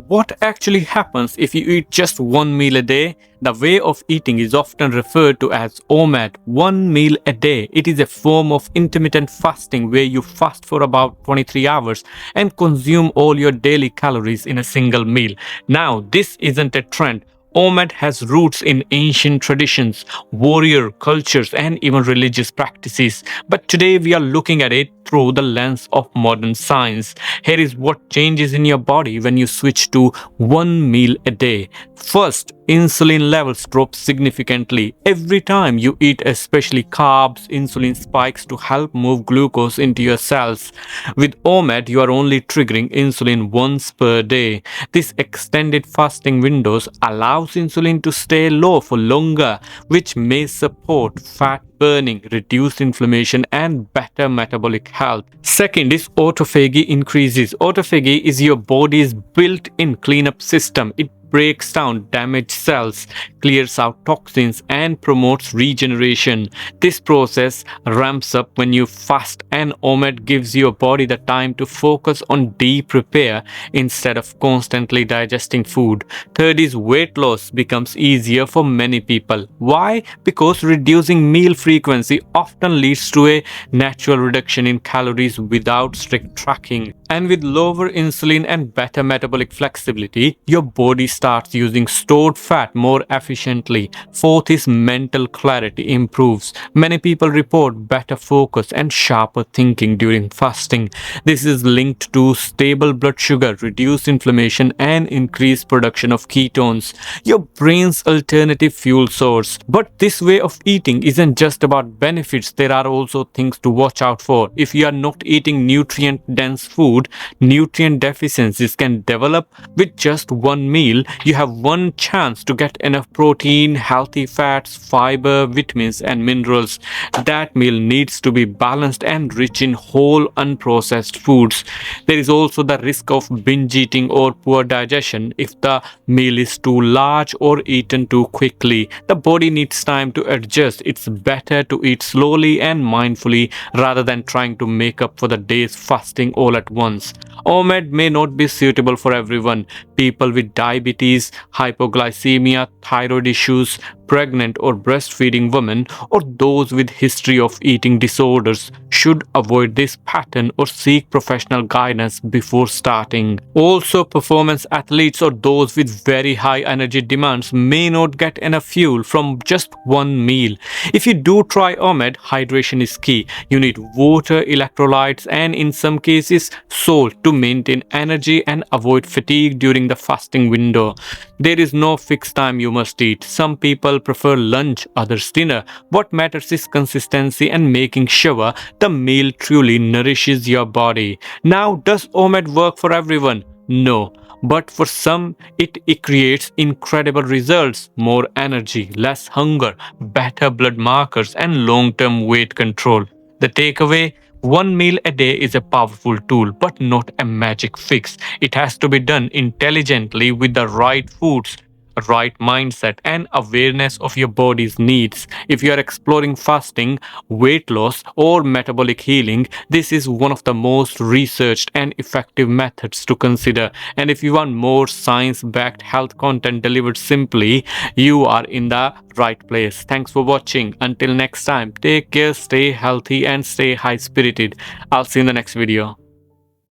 what actually happens if you eat just one meal a day? The way of eating is often referred to as OMAD, one meal a day. It is a form of intermittent fasting where you fast for about 23 hours and consume all your daily calories in a single meal. Now, this isn't a trend. OMAD has roots in ancient traditions, warrior cultures, and even religious practices. But today we are looking at it through the lens of modern science. Here is what changes in your body when you switch to one meal a day. First, insulin levels drop significantly. Every time you eat, especially carbs, insulin spikes to help move glucose into your cells. With OMAD, you are only triggering insulin once per day. This extended fasting windows allows insulin to stay low for longer, which may support fat burning, reduce inflammation, and better metabolic health. Second is autophagy increases. Autophagy is your body's built-in cleanup system. It breaks down damaged cells, clears out toxins, and promotes regeneration. This process ramps up when you fast, and OMAD gives your body the time to focus on deep repair instead of constantly digesting food. Third is weight loss becomes easier for many people. Why? Because reducing meal frequency often leads to a natural reduction in calories without strict tracking. And with lower insulin and better metabolic flexibility, your body starts using stored fat more efficiently. Fourth is mental clarity improves. Many people report better focus and sharper thinking during fasting. This is linked to stable blood sugar, reduced inflammation, and increased production of ketones, your brain's alternative fuel source. But this way of eating isn't just about benefits, there are also things to watch out for. If you are not eating nutrient-dense food, nutrient deficiencies can develop. With just one meal, you have one chance to get enough protein, healthy fats, fiber, vitamins, and minerals. That meal needs to be balanced and rich in whole unprocessed foods. There is also the risk of binge eating or poor digestion if the meal is too large or eaten too quickly. The body needs time to adjust. It's better to eat slowly and mindfully rather than trying to make up for the day's fasting all at once. OMAD may not be suitable for everyone. People with diabetes, hypoglycemia, thyroid issues, pregnant or breastfeeding women, or those with history of eating disorders should avoid this pattern or seek professional guidance before starting. Also, performance athletes or those with very high energy demands may not get enough fuel from just one meal. If you do try OMAD, hydration is key. You need water, electrolytes, and in some cases, salt to maintain energy and avoid fatigue during the fasting window. There is no fixed time you must eat. Some people prefer lunch, others dinner. What matters is consistency and making sure the meal truly nourishes your body. Now, does OMAD work for everyone? No. But for some, it creates incredible results: more energy, less hunger, better blood markers, and long-term weight control. The takeaway: one meal a day is a powerful tool, but not a magic fix. It has to be done intelligently with the right foods, right mindset, and awareness of your body's needs. If you are exploring fasting, weight loss, or metabolic healing, this is one of the most researched and effective methods to consider. And if you want more science-backed health content delivered simply, you are in the right place. Thanks for watching. Until next time, take care, stay healthy, and stay high-spirited. I'll see you in the next video.